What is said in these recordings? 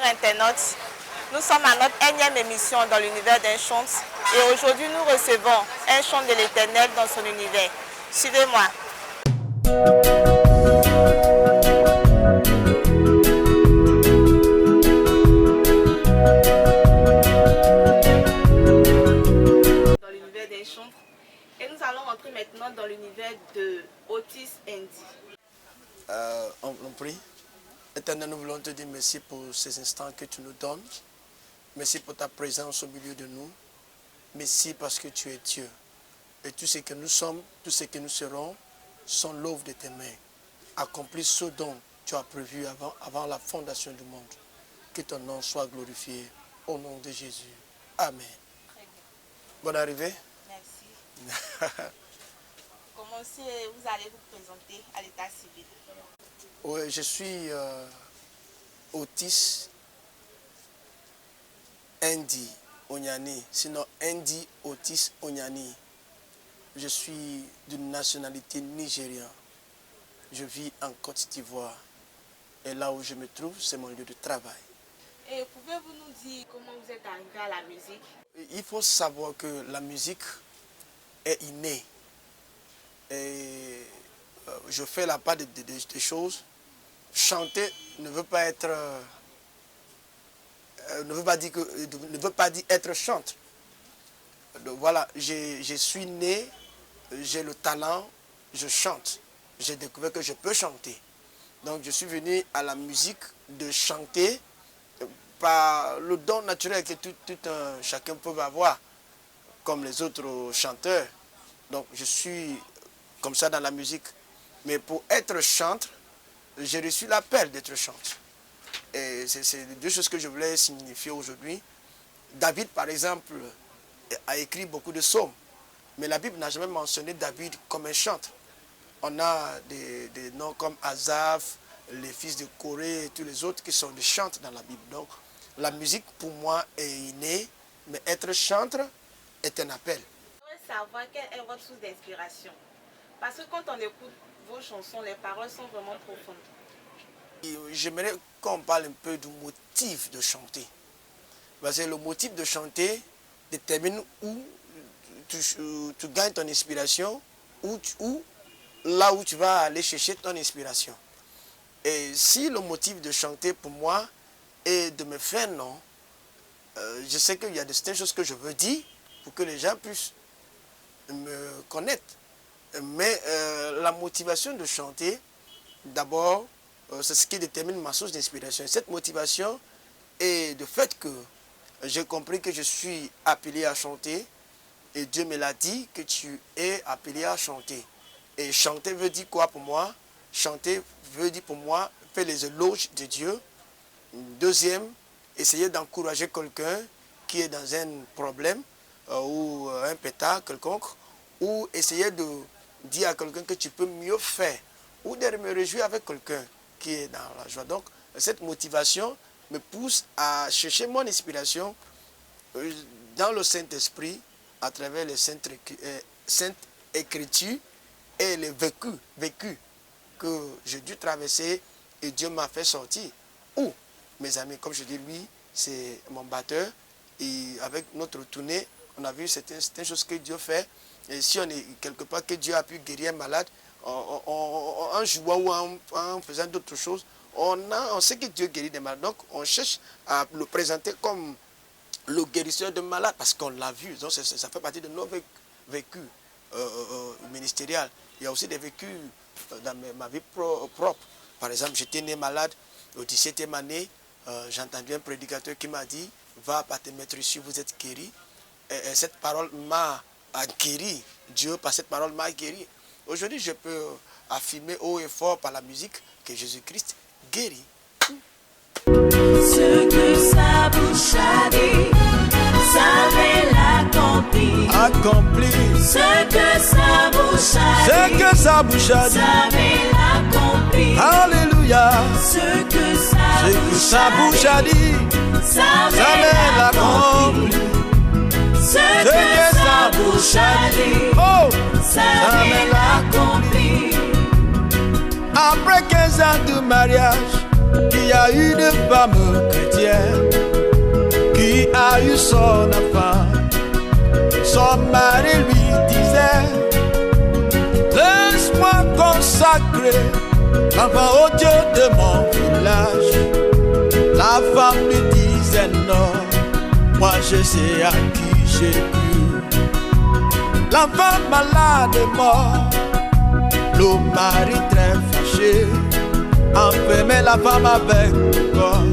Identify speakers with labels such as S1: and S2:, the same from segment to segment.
S1: internautes, nous sommes à notre énième émission dans l'univers d'un chant et aujourd'hui nous recevons un chant de l'Éternel dans son univers. Suivez-moi. Dans l'univers d'un chant et nous allons rentrer maintenant dans l'univers de Otis Andy.
S2: On prie. Éternel, nous voulons te dire merci pour ces instants que tu nous donnes. Merci pour ta présence au milieu de nous. Merci parce que tu es Dieu. Et tout ce que nous sommes, tout ce que nous serons, sont l'œuvre de tes mains. Accomplis ce dont tu as prévu avant la fondation du monde. Que ton nom soit glorifié au nom de Jésus. Amen. Bonne arrivée.
S1: Merci. Comment vous allez vous présenter à l'état civil?
S2: Oui, je suis Otis Andy Onyani, sinon Andy Otis Onyani. Je suis d'une nationalité nigériane. Je vis en Côte d'Ivoire. Et là où je me trouve, c'est mon lieu de travail.
S1: Et pouvez-vous nous dire comment vous êtes arrivé à la musique?
S2: Il faut savoir que la musique est innée. Et je fais la part des choses. Chanter ne veut pas être... ne veut pas dire être chanteur. Donc voilà, je suis né, j'ai le talent, je chante. J'ai découvert que je peux chanter. Donc je suis venu à la musique de chanter par le don naturel que chacun peut avoir, comme les autres chanteurs. Donc je suis comme ça dans la musique. Mais pour être chanteur, j'ai reçu l'appel d'être chanteur. Et c'est deux choses que je voulais signifier aujourd'hui. David, par exemple, a écrit beaucoup de psaumes. Mais la Bible n'a jamais mentionné David comme un chanteur. On a des noms comme Asaph, les fils de Corée et tous les autres qui sont des chanteurs dans la Bible. Donc, la musique, pour moi, est innée. Mais être chanteur est un appel.
S1: Je voudrais savoir quelle est votre source d'inspiration. Parce que quand on écoute vos chansons, les paroles sont vraiment profondes.
S2: J'aimerais qu'on parle un peu du motif de chanter. Parce que le motif de chanter détermine où tu gagnes ton inspiration, là où tu vas aller chercher ton inspiration. Et si le motif de chanter pour moi est de me faire non, je sais qu'il y a de certaines choses que je veux dire pour que les gens puissent me connaître. Mais la motivation de chanter, d'abord, c'est ce qui détermine ma source d'inspiration. Cette motivation est du fait que j'ai compris que je suis appelé à chanter et Dieu me l'a dit que tu es appelé à chanter. Et chanter veut dire quoi pour moi? Chanter veut dire pour moi faire les éloges de Dieu. Deuxième, essayer d'encourager quelqu'un qui est dans un problème ou un pétard quelconque, ou essayer de dire à quelqu'un que tu peux mieux faire, ou de me réjouir avec quelqu'un qui est dans la joie. Donc, cette motivation me pousse à chercher mon inspiration dans le Saint-Esprit, à travers les Saintes Écritures et les vécus que j'ai dû traverser et Dieu m'a fait sortir. Ou, mes amis, comme je dis, lui, c'est mon batteur, et avec notre tournée, on a vu certaines choses que Dieu fait. Et si on est quelque part que Dieu a pu guérir un malade, en jouant ou en faisant d'autres choses, on sait que Dieu guérit des malades. Donc on cherche à le présenter comme le guérisseur de malades parce qu'on l'a vu. Donc ça fait partie de nos vécus ministériels. Il y a aussi des vécus dans ma vie propre. Par exemple, j'étais né malade au 17e année. J'ai entendu un prédicateur qui m'a dit « Va pas te mettre ici, vous êtes guéri ». Et cette parole m'a guéri. Dieu, par cette parole, m'a guéri. Aujourd'hui, je peux affirmer haut et fort par la musique que Jésus-Christ guérit.
S3: Ce que sa bouche a dit, ça va l'accomplir. Ce que sa bouche a dit, ça va l'accomplir.
S4: Alléluia.
S3: Ce que
S4: sa bouche a dit,
S3: ça va l'accomplir. Ce que sa bouche a dit, ça va l'accomplir.
S4: Après 15 ans de mariage, y a une femme chrétienne qui a eu son enfant. Son mari lui disait: laisse-moi consacrer l'enfant au Dieu de mon village. La femme lui disait: non, moi je sais à qui j'ai cru. L'enfant malade est mort. Le mari très fâché enfermait la femme avec corps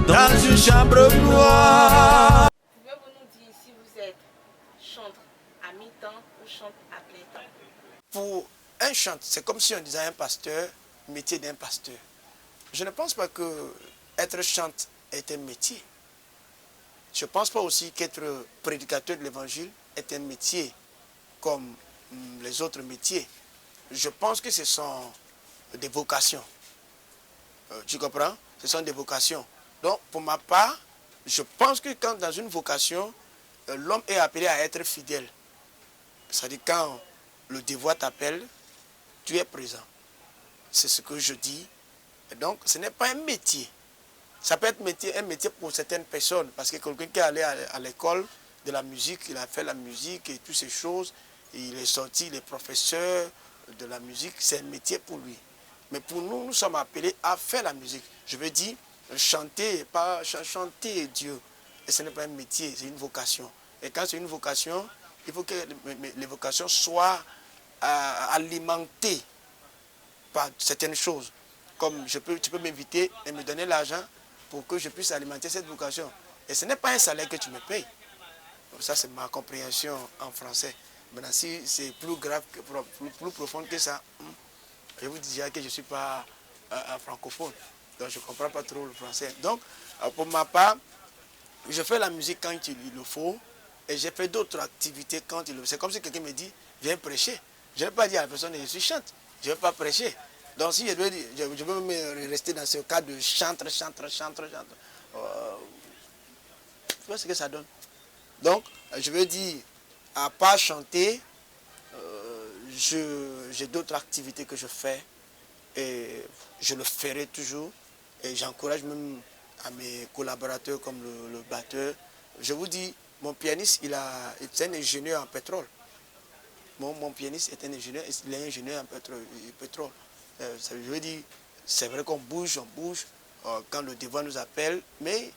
S4: dans une chambre noire.
S1: Pouvez-vous nous dire si vous êtes chantre à mi-temps ou chante à plein temps?
S2: Pour un chantre, c'est comme si on disait à un pasteur, métier d'un pasteur. Je ne pense pas que être chante est un métier. Je ne pense pas aussi qu'être prédicateur de l'évangile est un métier comme les autres métiers. Je pense que ce sont des vocations. Tu comprends? Ce sont des vocations. Donc, pour ma part, je pense que quand dans une vocation, l'homme est appelé à être fidèle. C'est-à-dire quand le devoir t'appelle, tu es présent. C'est ce que je dis. Et donc, ce n'est pas un métier. Ça peut être un métier pour certaines personnes, parce que quelqu'un qui est allé à l'école de la musique, il a fait la musique et toutes ces choses, il est sorti, il est professeur de la musique, c'est un métier pour lui. Mais pour nous, nous sommes appelés à faire la musique. Je veux dire, chanter, pas chanter Dieu. Et ce n'est pas un métier, c'est une vocation. Et quand c'est une vocation, il faut que les vocations soient alimentées par certaines choses. Comme tu peux m'inviter et me donner l'argent pour que je puisse alimenter cette vocation. Et ce n'est pas un salaire que tu me payes. Donc ça, c'est ma compréhension en français. Maintenant, si c'est plus grave, plus profond que ça, je vous dirais que je ne suis pas un francophone. Donc, je ne comprends pas trop le français. Donc, pour ma part, je fais la musique quand il le faut. Et j'ai fait d'autres activités quand il le faut. C'est comme si quelqu'un me dit, viens prêcher. Je ne vais pas dire à la personne, je suis chante. Je ne vais pas prêcher. Donc, si je veux me rester dans ce cas de chantre. Tu vois ce que ça donne. Donc, je veux dire, à part chanter, j'ai d'autres activités que je fais et je le ferai toujours. Et j'encourage même à mes collaborateurs comme le batteur. Je vous dis, mon pianiste, il est un ingénieur en pétrole. Mon pianiste est un ingénieur, il est ingénieur en pétrole. Ça veut dire, c'est vrai qu'on bouge quand le devoir nous appelle, mais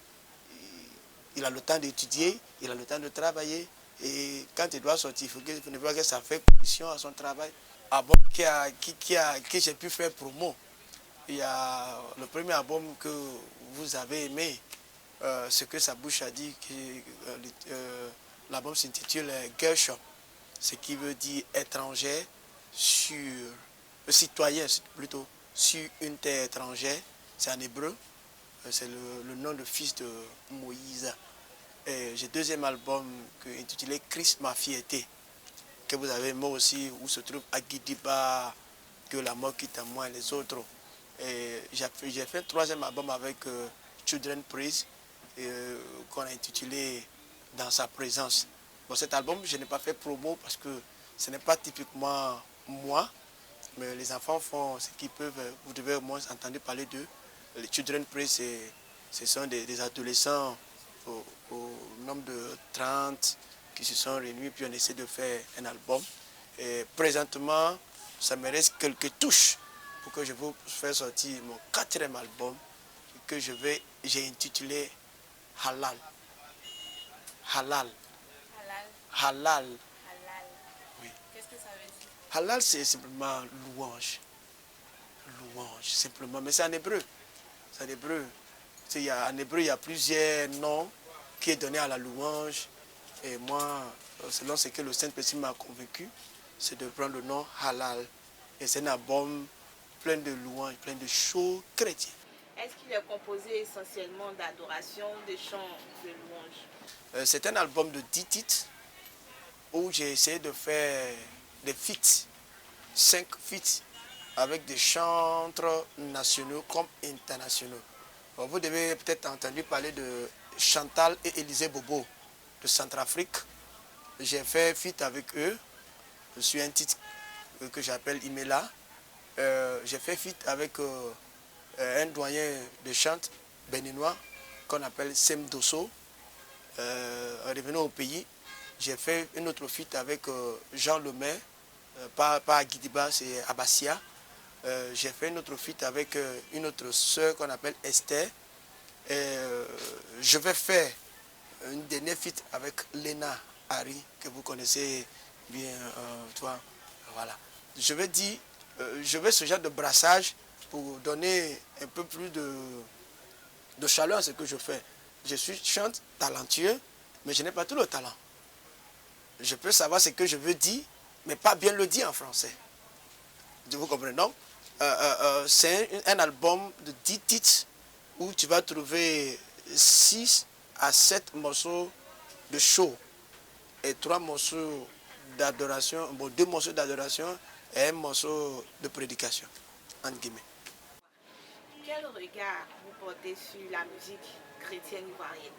S2: il a le temps d'étudier, il a le temps de travailler. Et quand il doit sortir, il faut ne pas que ça fait condition à son travail. Album que j'ai pu faire promo. Il y a le premier album que vous avez aimé, ce que sa bouche a dit, l'album s'intitule Girl Shop, ce qui veut dire étranger citoyen plutôt, sur une terre étrangère. C'est en hébreu, c'est le nom de fils de Moïse. J'ai deuxième album intitulé Christ ma fierté, que vous avez aimé aussi, où se trouve Agidiba, que la mort quitte à moi et les autres. J'ai fait un troisième album avec Children Praise, qu'on a intitulé Dans sa présence. Bon, cet album, je n'ai pas fait promo parce que ce n'est pas typiquement moi, mais les enfants font ce qu'ils peuvent. Vous devez au moins entendre parler d'eux. Les Children Praise, ce sont des adolescents au nombre de 30 qui se sont réunis, puis on essaie de faire un album. Et présentement, ça me reste quelques touches pour que je vous fasse sortir mon quatrième album que j'ai intitulé Halal. Halal. Halal. Oui.
S1: Qu'est-ce que ça veut dire?
S2: Halal, c'est simplement louange. Louange, simplement. Mais c'est en hébreu. C'est en hébreu. En hébreu, il y a plusieurs noms qui est donné à la louange. Et moi, selon ce que le Saint-Esprit m'a convaincu, c'est de prendre le nom Halal. Et c'est un album plein de louanges, plein de chants chrétiens.
S1: Est-ce qu'il est composé essentiellement d'adoration, de chants, de louanges?
S2: C'est un album de 10 titres où j'ai essayé de faire des feats, 5 feats, avec des chantres nationaux comme internationaux. Vous devez peut-être entendu parler de Chantal et Élisée Bobo de Centrafrique. J'ai fait feat avec eux sur un titre que j'appelle Imela. J'ai fait feat avec un doyen de chant béninois qu'on appelle Sem Dosso. Revenant au pays, j'ai fait une autre feat avec Jean Lemay, pas à Guidiba, c'est à Bassia. J'ai fait une autre feat avec une autre sœur qu'on appelle Esther. Je vais faire une dernière feat avec Lena Harry, que vous connaissez bien, toi. Voilà. Je vais ce genre de brassage pour donner un peu plus de chaleur à ce que je fais. Je suis chante talentueux, mais je n'ai pas tout le talent. Je peux savoir ce que je veux dire, mais pas bien le dire en français. Vous comprenez, non? C'est un album de 10 titres où tu vas trouver 6 à 7 morceaux de show et 3 morceaux d'adoration, bon, 2 morceaux d'adoration et un morceau de prédication, entre guillemets.
S1: Quel regard vous portez sur la musique chrétienne ivoirienne?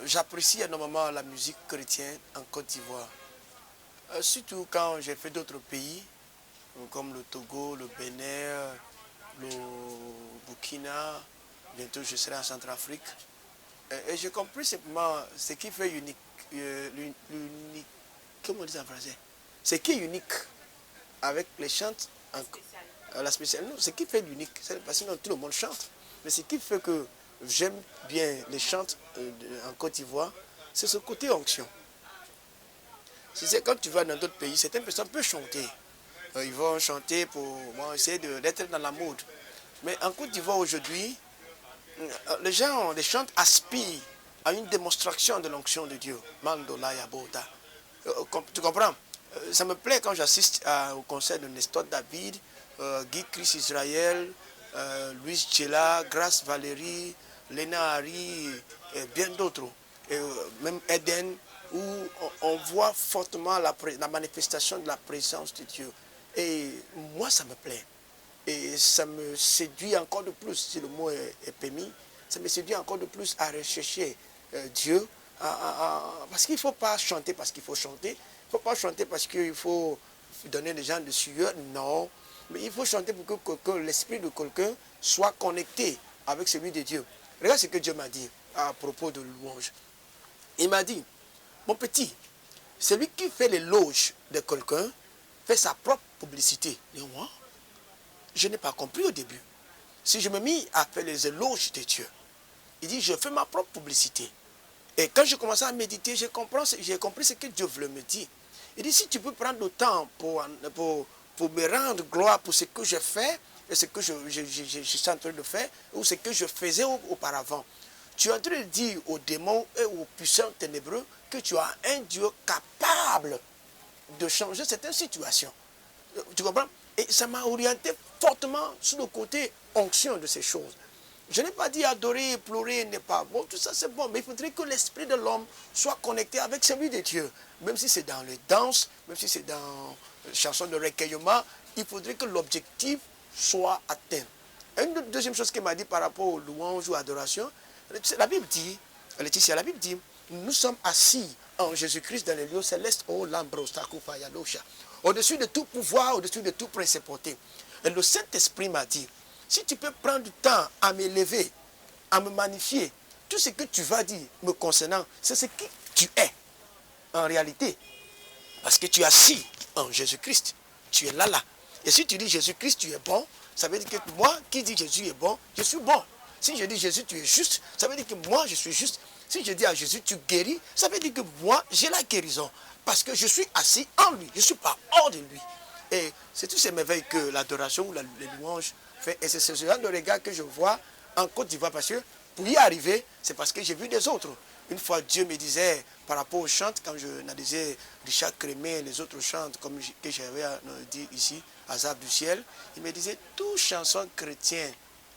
S2: J'apprécie énormément la musique chrétienne en Côte d'Ivoire. Surtout quand j'ai fait d'autres pays, comme le Togo, le Bénin, le Burkina, bientôt je serai en Centrafrique. Et j'ai compris simplement ce qui fait unique, comment on dit en français? Ce qui est unique avec les chants, la spéciale. Non, ce qui fait l'unique, c'est parce que sinon tout le monde chante. Mais ce qui fait que j'aime bien les chants en Côte d'Ivoire, c'est ce côté onction. Quand tu vas dans d'autres pays, certaines personnes peuvent chanter. Ils vont chanter pour essayer d'être dans la mode. Mais en Côte d'Ivoire aujourd'hui, les gens, les chants aspirent à une démonstration de l'onction de Dieu. Mandola Yabota. Tu comprends? Ça me plaît quand j'assiste au concert de Nestor David, Guy Chris Israël, Louis Tchela, Grace Valérie, Lena Harry et bien d'autres. Même Eden, où on voit fortement la manifestation de la présence de Dieu. Et moi, ça me plaît. Et ça me séduit encore de plus, si le mot est permis, ça me séduit encore de plus à rechercher Dieu. Parce qu'il ne faut pas chanter parce qu'il faut chanter. Il ne faut pas chanter parce qu'il faut donner les gens de sueur. Non. Mais il faut chanter pour que l'esprit de quelqu'un soit connecté avec celui de Dieu. Regarde ce que Dieu m'a dit à propos de louange. Il m'a dit, mon petit, celui qui fait l'éloge de quelqu'un fait sa propre publicité. Et moi, je n'ai pas compris au début. Si je me mis à faire les éloges de Dieu, il dit, je fais ma propre publicité. Et quand je commençais à méditer, j'ai compris ce que Dieu voulait me dire. Il dit, si tu peux prendre le temps pour me rendre gloire pour ce que je fais, et ce que je suis en train de faire, ou ce que je faisais auparavant, tu es en train de dire aux démons et aux puissants ténébreux que tu as un Dieu capable de changer certaines situations. Tu comprends? Et ça m'a orienté fortement sur le côté onction de ces choses. Je n'ai pas dit adorer, pleurer n'est pas bon, tout ça c'est bon, mais il faudrait que l'esprit de l'homme soit connecté avec celui de Dieu. Même si c'est dans les danses, même si c'est dans les chansons de recueillement, il faudrait que l'objectif soit atteint. Une deuxième chose qu'il m'a dit par rapport aux louanges ou adoration, la Bible dit, Laetitia, la Bible dit, nous sommes assis en Jésus-Christ dans les lieux célestes, au-dessus de tout pouvoir, au-dessus de toute principauté. Et le Saint-Esprit m'a dit, si tu peux prendre du temps à m'élever, à me magnifier, tout ce que tu vas dire me concernant, c'est ce que tu es en réalité. Parce que tu es assis en Jésus-Christ, tu es là. Et si tu dis Jésus-Christ, tu es bon, ça veut dire que moi qui dis Jésus est bon, je suis bon. Si je dis Jésus, tu es juste, ça veut dire que moi, je suis juste. Si je dis à Jésus, tu guéris, ça veut dire que moi, j'ai la guérison. Parce que je suis assis en lui, je ne suis pas hors de lui. Et c'est toutes ces merveilles que l'adoration ou les louanges fait. Et c'est ce genre de regard que je vois en Côte d'Ivoire. Parce que pour y arriver, c'est parce que j'ai vu des autres. Une fois, Dieu me disait, par rapport aux chants, quand je disais Richard Crémé, les autres chants, comme que j'avais dit ici, Hasard du ciel, il me disait, toute chanson chrétienne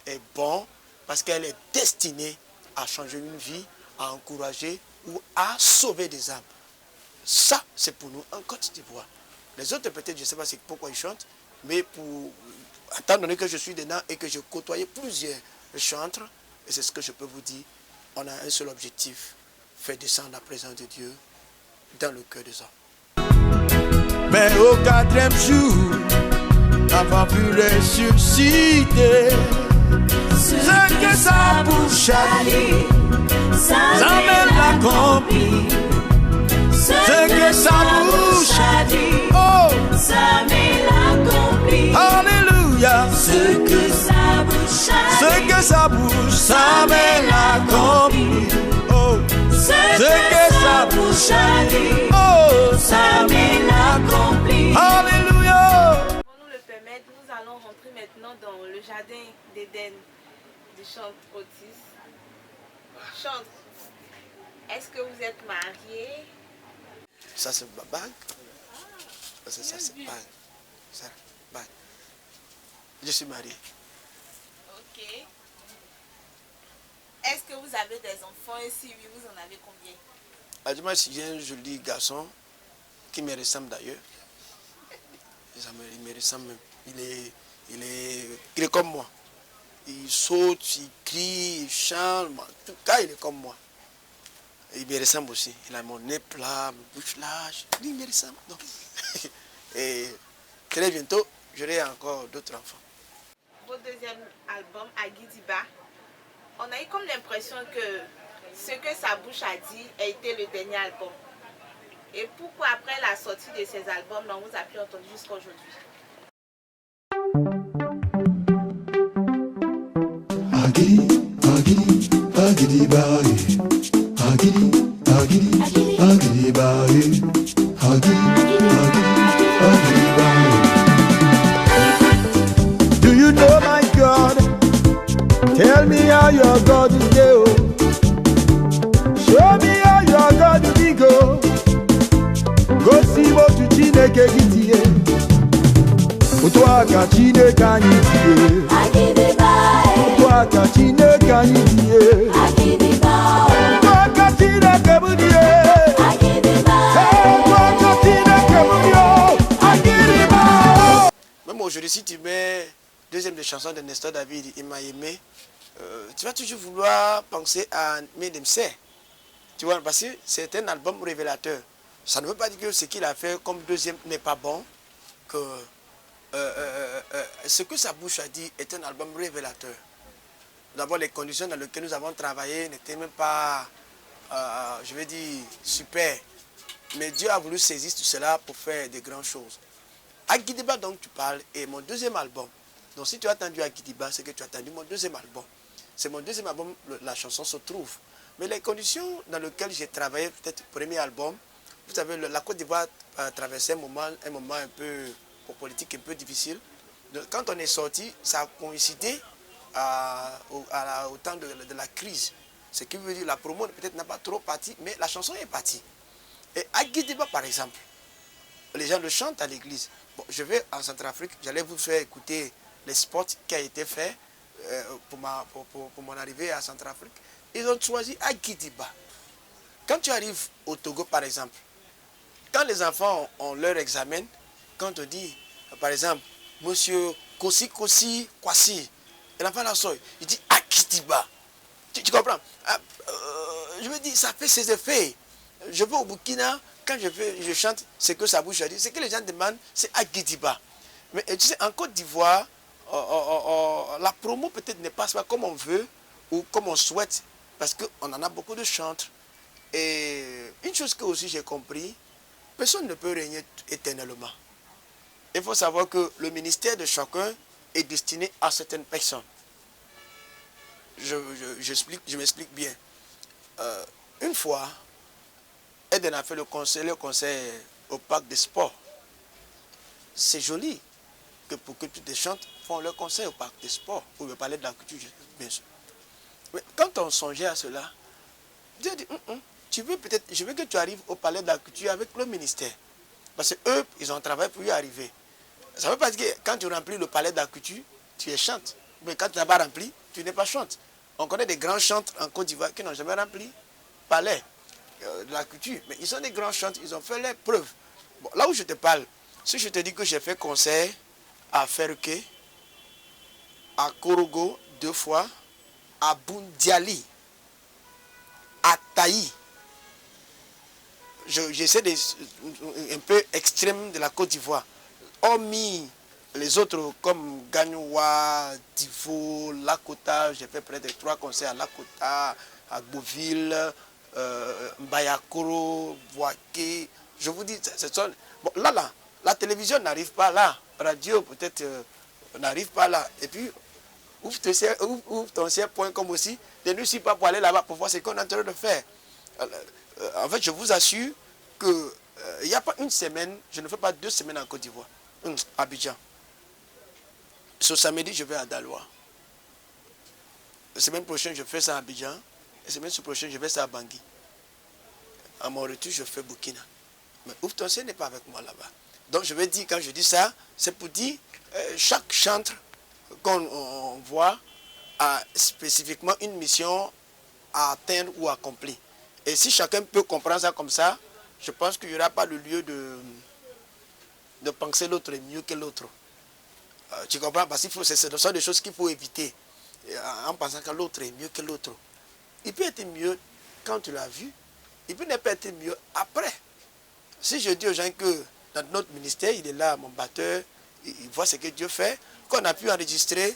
S2: est bon parce qu'elle est destinée à changer une vie, à encourager ou à sauver des âmes. Ça, c'est pour nous en Côte d'Ivoire. Les autres, peut-être, je ne sais pas pourquoi ils chantent, mais étant donné que je suis dedans et que je côtoyais plusieurs chantres, et c'est ce que je peux vous dire, on a un seul objectif, faire descendre la présence de Dieu dans le cœur des hommes.
S4: Mais au 4e jour, n'a pas pu ressusciter. Ce que sa bouche a dit, ça me l'accomplit. Ce que sa bouche a dit, oh,
S3: ça me l'accomplit.
S4: Alléluia.
S3: Ce que sa bouche a dit,
S4: Ce que sa bouche, ça me l'accomplit. Oh,
S3: ce que sa bouche a dit,
S4: oh,
S3: ça me l'accomplit.
S4: Alléluia.
S1: Pour nous le permettre, nous allons rentrer maintenant dans le jardin d'Éden du chant Otis. Chante, est-ce que vous êtes marié?
S2: Ça, c'est ma bague. Ça, c'est bague. Ça, bague. Je suis marié.
S1: Ok. Est-ce que vous avez des enfants et si oui, vous en avez combien?
S2: Moi, si j'ai un joli garçon qui me ressemble d'ailleurs. Il me ressemble même. Il est comme moi. Il saute, il crie, il chante. En tout cas, il est comme moi. Il me ressemble aussi. Il a mon nez plat, ma bouche large. Il me ressemble. Donc. Et très bientôt, j'aurai encore d'autres enfants.
S1: Votre deuxième album, Agidiba, on a eu comme l'impression que ce que sa bouche a dit a été le dernier album. Et pourquoi après la sortie de ces albums, on vous a pu entendre jusqu'à aujourd'hui?
S4: Do you know my God? Tell me how your God is there. Show me how your God is big. Go see what you Chineke gitie. Utwaka Chineke anyị tie. Utwaka Chineke anyị tie. Utwaka Chineke bụ die. Utwaka Chineke bụ die. Agidiba.
S2: Même aujourd'hui, si tu mets deuxième des chansons de Nestor David, il m'a aimé, tu vas toujours vouloir penser à Medemse. Tu vois, parce que c'est un album révélateur. Ça ne veut pas dire que ce qu'il a fait comme deuxième n'est pas bon, que ce que sa bouche a dit est un album révélateur. D'abord, les conditions dans lesquelles nous avons travaillé n'étaient même pas, je vais dire, super. Mais Dieu a voulu saisir tout cela pour faire de grandes choses. Agidiba, donc tu parles, est mon deuxième album. Donc si tu as attendu Agidiba, c'est que tu as attendu mon deuxième album. C'est mon deuxième album, la chanson se trouve. Mais les conditions dans lesquelles j'ai travaillé, peut-être le premier album, vous savez, la Côte d'Ivoire a traversé un moment un peu politique, un peu difficile. Donc, quand on est sorti, ça a coïncidé au temps de la crise. Ce qui veut dire que la promo peut-être n'a pas trop parti, mais la chanson est partie. Et Agidiba, par exemple, les gens le chantent à l'église. Bon, je vais en Centrafrique, j'allais vous faire écouter les spots qui a été fait pour mon arrivée à Centrafrique. Ils ont choisi Agidiba. Quand tu arrives au Togo, par exemple, quand les enfants ont leur examen, quand on dit, par exemple, monsieur Kosi Kosi Kwasi, et l'enfant la sort, il dit Agidiba. Tu comprends? Je veux dire, ça fait ses effets. Je vais au Burkina, quand je chante ce que sa bouche a dit, ce que les gens demandent, c'est Agidiba. Mais tu sais, en Côte d'Ivoire, la promo peut-être ne passe pas comme on veut ou comme on souhaite, parce qu'on en a beaucoup de chantres. Et une chose que aussi j'ai compris, personne ne peut régner éternellement. Il faut savoir que le ministère de chacun est destiné à certaines personnes. Je m'explique bien. Une fois, Eden a fait le conseil au parc des sports. C'est joli que pour que toutes les chantes font le conseil au parc des sports, pour me parler de la culture, bien sûr. Mais quand on songeait à cela, Dieu a dit, je veux que tu arrives au palais de la culture avec le ministère. Parce qu'eux, ils ont travaillé pour y arriver. Ça ne veut pas dire que quand tu remplis le palais de la culture, tu es chante. Mais quand tu n'as pas rempli, tu n'es pas chante. On connaît des grands chantres en Côte d'Ivoire qui n'ont jamais rempli le palais de la culture. Mais ils sont des grands chantres, ils ont fait leurs preuves. Bon, là où je te parle, si je te dis que j'ai fait concert à Ferruquet, à Korogo 2 fois, à Boundiali, à Taï, j'essaie un peu extrême de la Côte d'Ivoire, hormis les autres comme Gagnoua, Tifo, Lakota, j'ai fait près de 3 concerts à Lakota, à Beauville, Mbayakoro, Boaké. Je vous dis, bon, là, la télévision n'arrive pas là, radio peut-être n'arrive pas là. Et puis, ouvre ton point comme aussi, ne nous suis pas pour aller là-bas pour voir ce qu'on est en train de faire. En fait, je vous assure que il n'y a pas une semaine, je ne fais pas 2 semaines en Côte d'Ivoire, à Abidjan. Ce samedi, je vais à Daloa. La semaine prochaine, je fais ça à Abidjan. La semaine prochaine, je vais ça à Bangui. À mon retour, je fais Burkina. Mais Ouf Tonsen n'est pas avec moi là-bas. Donc, je vais dire, quand je dis ça, c'est pour dire chaque chantre qu'on voit a spécifiquement une mission à atteindre ou à accomplir. Et si chacun peut comprendre ça comme ça, je pense qu'il n'y aura pas le lieu de penser l'autre est mieux que l'autre. Tu comprends? Parce que ce sont des choses qu'il faut éviter. En pensant que l'autre est mieux que l'autre. Il peut être mieux quand tu l'as vu. Il peut ne pas être mieux après. Si je dis aux gens que dans notre ministère, il est là, mon batteur, il voit ce que Dieu fait, qu'on a pu enregistrer,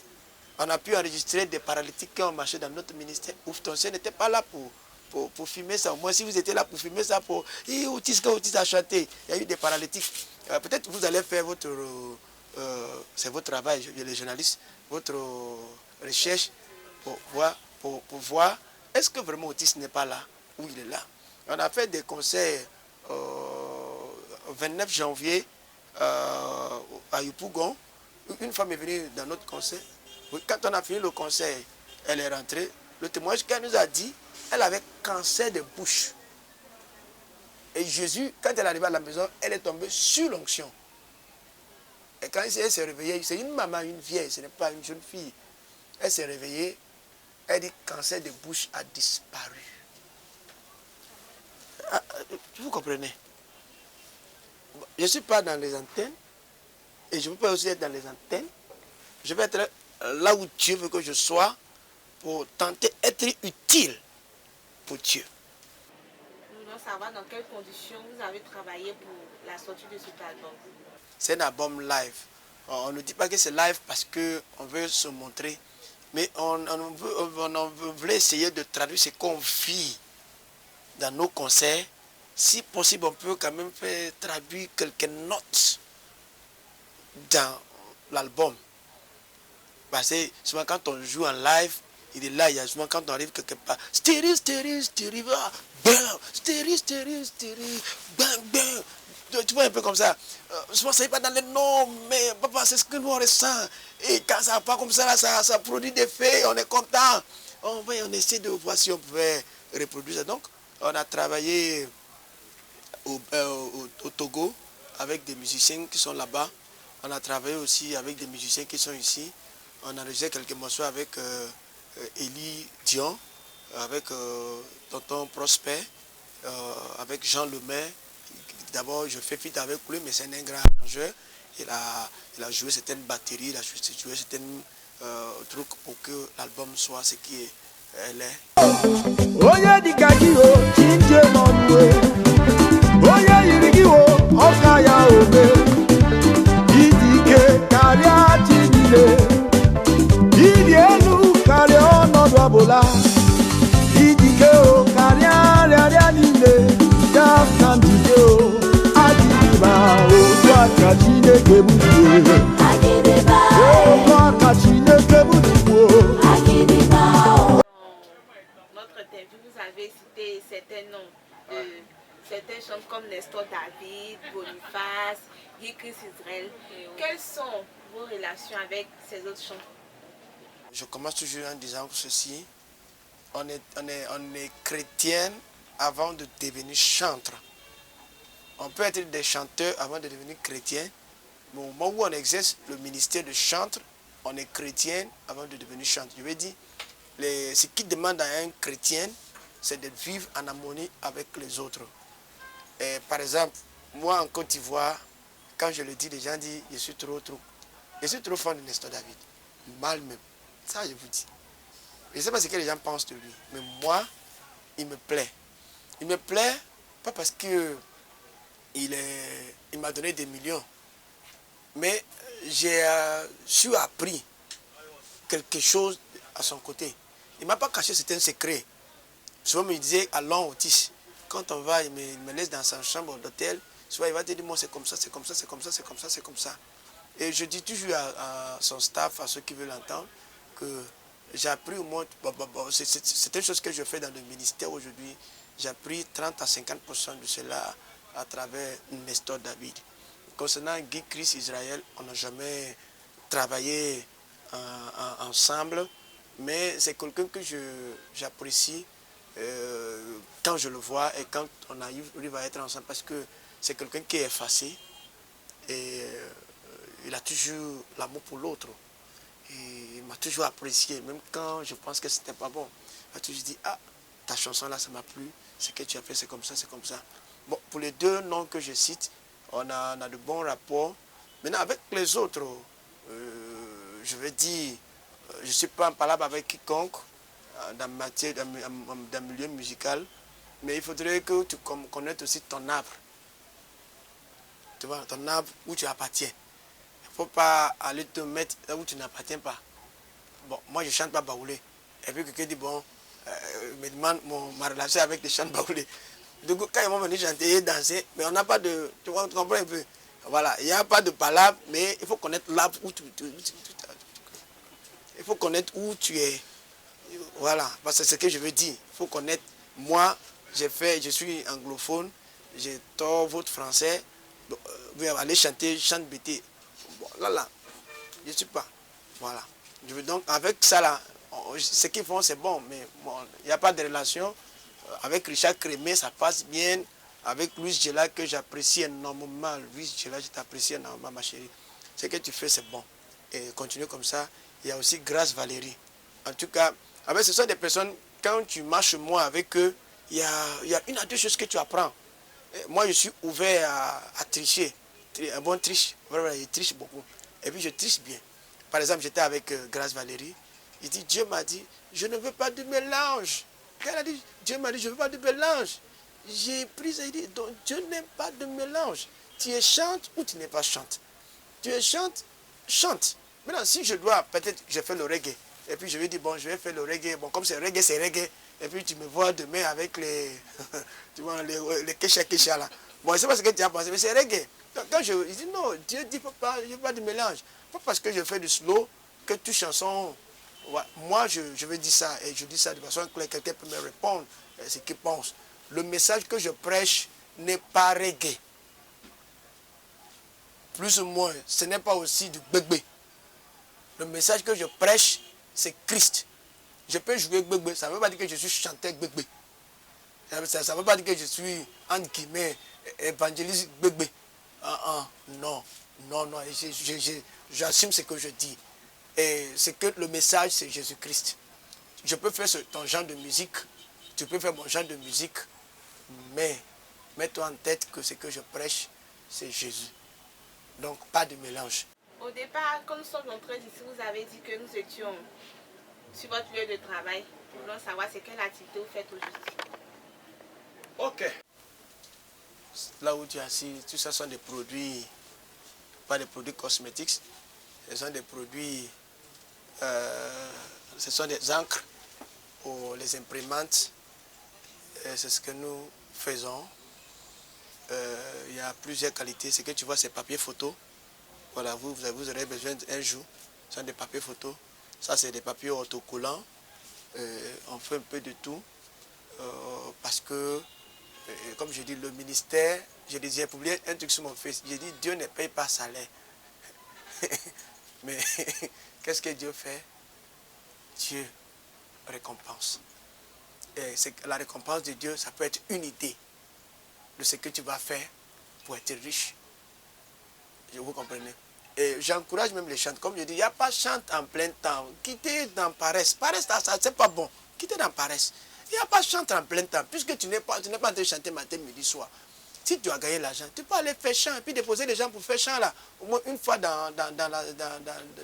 S2: des paralytiques qui ont marché dans notre ministère. Ouf Tonsen n'était pas là pour filmer ça. Au moins, si vous étiez là pour filmer ça, pour Otis a chanté, il y a eu des paralytiques. Peut-être vous allez faire votre... c'est votre travail, les journalistes, votre recherche pour voir est-ce que vraiment Otis n'est pas là ou il est là. On a fait des concerts 29 janvier à Yopougon. Une femme est venue dans notre concert. Quand on a fini le concert, elle est rentrée. Le témoignage qu'elle nous a dit, elle avait cancer de bouche. Et Jésus, quand elle est arrivée à la maison, elle est tombée sur l'onction. Et quand elle s'est réveillée, c'est une maman, une vieille, ce n'est pas une jeune fille. Elle s'est réveillée, elle dit que le cancer de bouche a disparu. Vous comprenez? Je ne suis pas dans les antennes, et je ne veux pas aussi être dans les antennes. Je vais être là où Dieu veut que je sois pour tenter d'être utile pour Dieu.
S1: Nous voulons savoir dans quelles conditions vous avez travaillé pour la sortie de cet album.
S2: C'est un album live. On ne dit pas que c'est live parce qu'on veut se montrer, mais on voulait essayer de traduire ce qu'on vit dans nos concerts. Si possible, on peut quand même faire traduire quelques notes dans l'album. Parce que souvent quand on joue en live, il est là, il y a souvent quand on arrive quelque part, stéréo, bam, stéréo, bang, bang. Tu vois un peu comme ça. Souvent ça n'est pas dans les noms, mais papa, c'est ce que nous on ressent. Et quand ça va pas comme ça, là, ça produit des faits, on est content. On essaie de voir si on pouvait reproduire ça. Donc, on a travaillé au Togo avec des musiciens qui sont là-bas. On a travaillé aussi avec des musiciens qui sont ici. On a enregistré quelques morceaux avec Élie Dion, avec Tonton Prosper, avec Jean Lemaire. D'abord, je fais feat avec lui, mais c'est un grand arrangeur. Il a joué certaines batteries, il a joué certains trucs pour que l'album soit ce qui elle est.
S4: Oye dikaji o, chinje monwe. Oye yirigi o, okaya obe. Idike karia chinile. Idielu karia onodo abola. Idike o karia riaria nile. Jafnandike o, adiba o, twakachine kebuye.
S3: Agedeba.
S4: O twakachine kebuye.
S3: Agedeba o.
S1: Notre interview, vous avez cité certains noms de certains chanteurs comme Nestor David, Boniface, Guy Chris Israël. Quelles sont vos relations avec ces autres chanteurs?
S2: Je commence toujours en disant ceci. On est chrétien avant de devenir chanteur. On peut être des chanteurs avant de devenir chrétien. Mais au moment où on exerce le ministère de chanteur, on est chrétien avant de devenir chanteur. Je veux dire, ce qui demande à un chrétien, c'est de vivre en harmonie avec les autres. Et par exemple, moi en Côte d'Ivoire, quand je le dis, les gens disent, je suis trop fan de Nestor David. Mal même. Ça, je vous dis. Je ne sais pas ce que les gens pensent de lui. Mais moi, il me plaît. Il me plaît, pas parce que il m'a donné des millions. Mais j'ai su appris quelque chose à son côté. Il ne m'a pas caché, c'était un secret. Souvent, il me disait, allons au Tiche. Quand on va, il me laisse dans sa chambre d'hôtel. Souvent, il va te dire, moi, c'est comme ça, c'est comme ça, c'est comme ça, c'est comme ça, c'est comme ça. Et je dis toujours à son staff, à ceux qui veulent l'entendre, que j'ai appris au moins, c'est une chose que je fais dans le ministère aujourd'hui, j'ai appris 30 à 50% de cela à travers Nestor David. Concernant Guy Chris Israël, on n'a jamais travaillé ensemble, mais c'est quelqu'un que j'apprécie quand je le vois et quand on arrive à être ensemble, parce que c'est quelqu'un qui est effacé et il a toujours l'amour pour l'autre. Il m'a toujours apprécié, même quand je pense que c'était pas bon. Il m'a toujours dit, ah, ta chanson là, ça m'a plu, ce que tu as fait, c'est comme ça, c'est comme ça. Bon, pour les deux noms que je cite, on a de bons rapports. Maintenant, avec les autres, je veux dire, je ne suis pas en palabre avec quiconque dans le milieu musical, mais il faudrait que tu connaisses aussi ton arbre. Tu vois, ton arbre où tu appartiens. Il ne faut pas aller te mettre là où tu n'appartiens pas. Bon, moi je ne chante pas baoulé. Et puis quelqu'un dit, bon, me demande ma relation avec les chants baoulés. Du coup, quand ils vont venir chanter et danser, mais on n'a pas de... Tu comprends un peu? Voilà, il n'y a pas de palabre, mais il faut connaître l'arbre où il faut connaître où tu es. Voilà, parce que c'est ce que je veux dire. Il faut connaître. Moi, je suis anglophone, j'ai tort votre français. Vous allez chanter, chante BT. Bon, là, je ne suis pas. Voilà. Je veux donc, avec ça là, ce qu'ils font, c'est bon, mais bon, il n'y a pas de relation. Avec Richard Crémé, ça passe bien. Avec Louis Gela, que j'apprécie énormément. Louis Gela, je t'apprécie énormément, ma chérie. Ce que tu fais, c'est bon. Et continue comme ça. Il y a aussi Grâce Valérie. En tout cas, ce sont des personnes, quand tu marches moi avec eux, il y a une à deux choses que tu apprends. Et moi, je suis ouvert à tricher. Un bon triche. Voilà, il triche beaucoup. Et puis, je triche bien. Par exemple, j'étais avec Grâce Valérie. Il dit, Dieu m'a dit, je ne veux pas de mélange. Quand elle a dit, Dieu m'a dit, je ne veux pas de mélange. J'ai pris et dit, donc Dieu n'aime pas de mélange. Tu es chante ou tu n'es pas chante. Tu es chante, chante. Maintenant, si je dois, peut-être, je fais le reggae. Et puis je vais dire, bon, je vais faire le reggae. Bon, comme c'est reggae, c'est reggae. Et puis tu me vois demain avec les, tu vois, les kesha là. Bon, je ne sais pas ce que tu as pensé, mais c'est reggae. Donc, quand je dis, non, Dieu dit, il n'y a pas de mélange. Pas parce que je fais du slow que toute chanson. Ouais, moi, je veux dire ça. Et je dis ça de façon claire. Quelqu'un peut me répondre ce qu'il pense. Le message que je prêche n'est pas reggae. Plus ou moins, ce n'est pas aussi du bébé. Le message que je prêche, c'est Christ. Je peux jouer bébé, ça ne veut pas dire que je suis chanteur bébé. Ça ne veut pas dire que je suis, entre guillemets, évangéliste bébé. Non, j'assume ce que je dis. Et c'est que le message, c'est Jésus-Christ. Je peux faire ton genre de musique, tu peux faire mon genre de musique, mais mets-toi en tête que ce que je prêche, c'est Jésus. Donc, pas de mélange.
S1: Au départ, quand nous sommes entrés ici, vous avez dit que nous étions sur votre lieu de travail. Nous voulons savoir c'est quelle activité vous faites aujourd'hui.
S2: Ok. Là où tu es assis, tout ça sont des produits, pas des produits cosmétiques, ce sont des produits, ce sont des encres ou les imprimantes. C'est ce que nous faisons. Il y a plusieurs qualités. Ce que tu vois, c'est papier photo. Voilà, vous aurez besoin d'un jour. Ce sont des papiers photo. Ça, c'est des papiers autocollants. On fait un peu de tout. Parce que, comme je dis, le ministère, je disais, j'ai publié un truc sur mon fils. J'ai dit, Dieu ne paye pas salaire. Mais qu'est-ce que Dieu fait? Dieu récompense. Et la récompense de Dieu, ça peut être une idée de ce que tu vas faire pour être riche. Vous comprenez? Et j'encourage même les chants. Comme je dis, il n'y a pas de chant en plein temps. Quittez dans paresse. Paresse, ça c'est pas bon. Quittez dans paresse. Il n'y a pas de chant en plein temps. Puisque tu n'es pas en train de chanter matin, midi, soir. Si tu as gagné l'argent, tu peux aller faire chant et puis déposer les gens pour faire chant là. Au moins une fois dans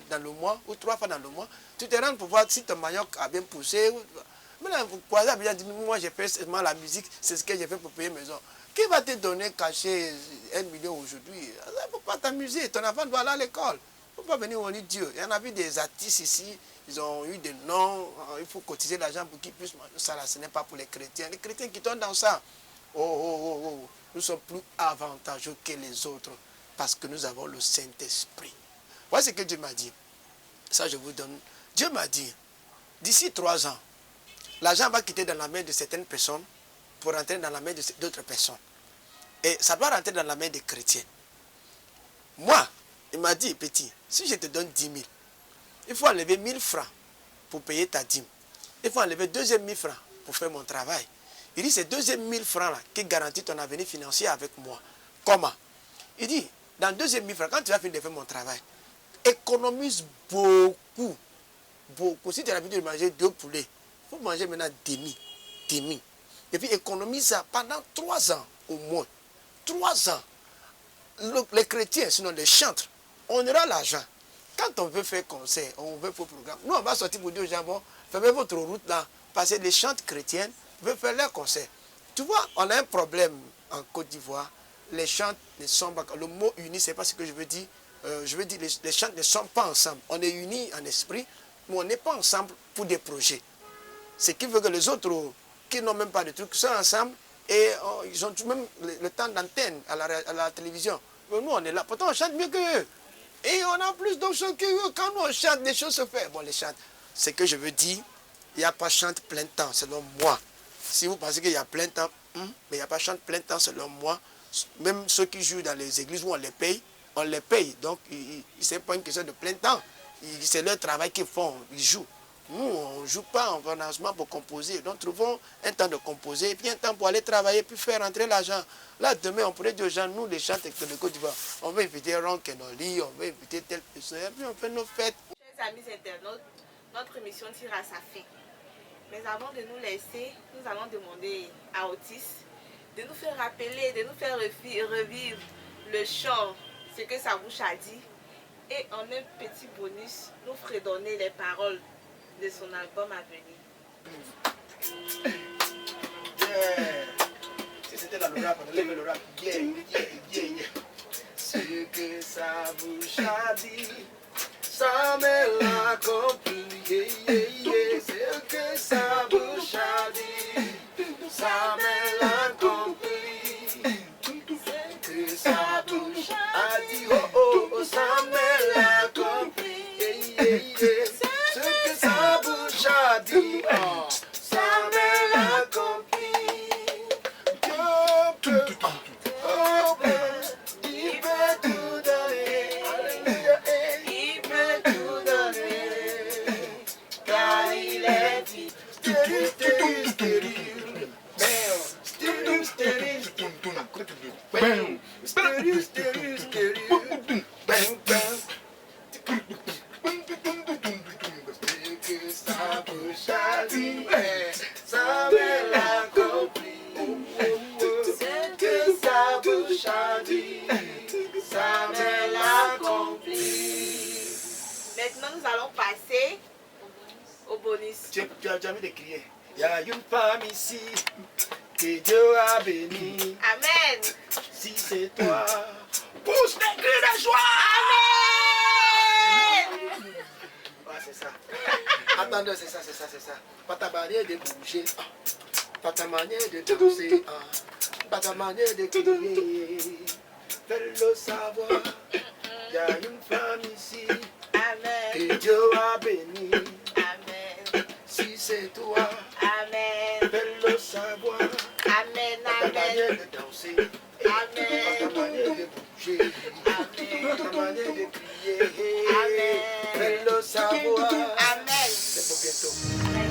S2: le mois ou 3 fois dans le mois. Tu te rends pour voir si ton manioc a bien poussé. Maintenant, vous croisez à bien dire, moi j'ai fait seulement la musique, c'est ce que j'ai fait pour payer maison. Qui va te donner caché 1 million aujourd'hui? Il ne faut pas t'amuser, ton enfant doit aller à l'école. Il ne faut pas venir on dit Dieu. Il y en a vu des artistes ici, ils ont eu des noms, il faut cotiser l'argent pour qu'ils puissent manger ça. Là, ce n'est pas pour les chrétiens. Les chrétiens qui tombent dans ça, nous sommes plus avantageux que les autres parce que nous avons le Saint-Esprit. Voici ce que Dieu m'a dit. Ça, je vous donne. Dieu m'a dit, d'ici 3 ans, l'argent va quitter dans la main de certaines personnes pour rentrer dans la main d'autres personnes. Et ça doit rentrer dans la main des chrétiens. Moi, il m'a dit, petit, si je te donne 10 000, il faut enlever 1000 francs pour payer ta dîme. Il faut enlever 2e francs pour faire mon travail. Il dit, c'est 2e francs-là qui garantit ton avenir financier avec moi. Comment? Il dit, dans 2e francs, quand tu vas finir de faire mon travail, économise beaucoup. Beaucoup. Si tu as l'habitude de manger 2 poulets, il faut manger maintenant demi. Et puis économise ça pendant 3 ans au moins. 3 ans. Les chrétiens, sinon les chantres, on aura l'argent. Quand on veut faire concert, on veut faire programme, nous on va sortir pour dire aux gens, bon, fermez votre route là, parce que les chantres chrétiennes veulent faire leur concert. Tu vois, on a un problème en Côte d'Ivoire. Les chantres ne sont pas, le mot uni, c'est pas ce que je veux dire. Je veux dire, les chantres ne sont pas ensemble. On est unis en esprit, mais on n'est pas ensemble pour des projets. Ce qui veut que les autres qui n'ont même pas de trucs sont ensemble et ils ont tout même le temps d'antenne à la télévision. Mais nous, on est là. Pourtant, on chante mieux qu'eux. Et on a plus d'options qu'eux. Quand nous, on chante, les choses se font. Bon, les chantes. Ce que je veux dire, il n'y a pas chante plein temps, selon moi. Si vous pensez qu'il y a plein temps, mais il n'y a pas chante plein temps, selon moi. Même ceux qui jouent dans les églises où on les paye. Donc, ce n'est pas une question de plein temps. C'est leur travail qu'ils font, ils jouent. Nous, on ne joue pas en financement pour composer. Donc, trouvons un temps de composer et puis un temps pour aller travailler puis faire rentrer l'argent. Là, demain, on pourrait dire aux gens, nous, les chants de Côte d'Ivoire, on va inviter Ron Kenoli, on va inviter telle personne, et puis on fait nos fêtes.
S1: Chers amis internautes, notre émission tire à sa fin. Mais avant de nous laisser, nous allons demander à Otis de nous faire rappeler, de nous faire revivre le chant, ce que sa bouche a dit. Et en un petit bonus, nous fredonner les paroles de son album à venir.
S2: Yeah. Si c'était dans le rap, on lève le rap. Yeah. Ce que sa bouche a dit, ça me l'a compris. Ce que sa bouche a dit, ça me l'a compris. Ce que sa bouche a dit, ça me l'a compris. Ce que sa bouche a dit, ça me l'a compris. Il peut tout donner, alléluia, il peut tout donner, car il est dit, sa bouche a dit, ça me l'a compris. Ce que sa bouche a dit, ça me l'a compris.
S1: Maintenant, nous allons passer au bonus.
S2: Tu as jamais de crier. Il y a une femme ici que Dieu a bénie.
S1: Amen.
S2: Si c'est toi, pousse les cris de joie.
S1: Amen.
S2: Ouais, c'est ça. Attendez, c'est ça. Pas ta manière de bouger, pas ta manière de danser, pas ta manière de crier. Fais-le savoir, il y a une femme ici
S1: Amen.
S2: que Dieu a bénie.
S1: Amen.
S2: Si c'est toi,
S1: Amen.
S2: fais-le savoir.
S1: Amen.
S2: Pas ta manière
S1: Amen.
S2: de danser,
S1: Amen.
S2: pas ta manière de bouger, pas ta manière de crier.
S1: Amen.
S2: Fais-le savoir.
S1: Amen.
S2: C'est pour bientôt.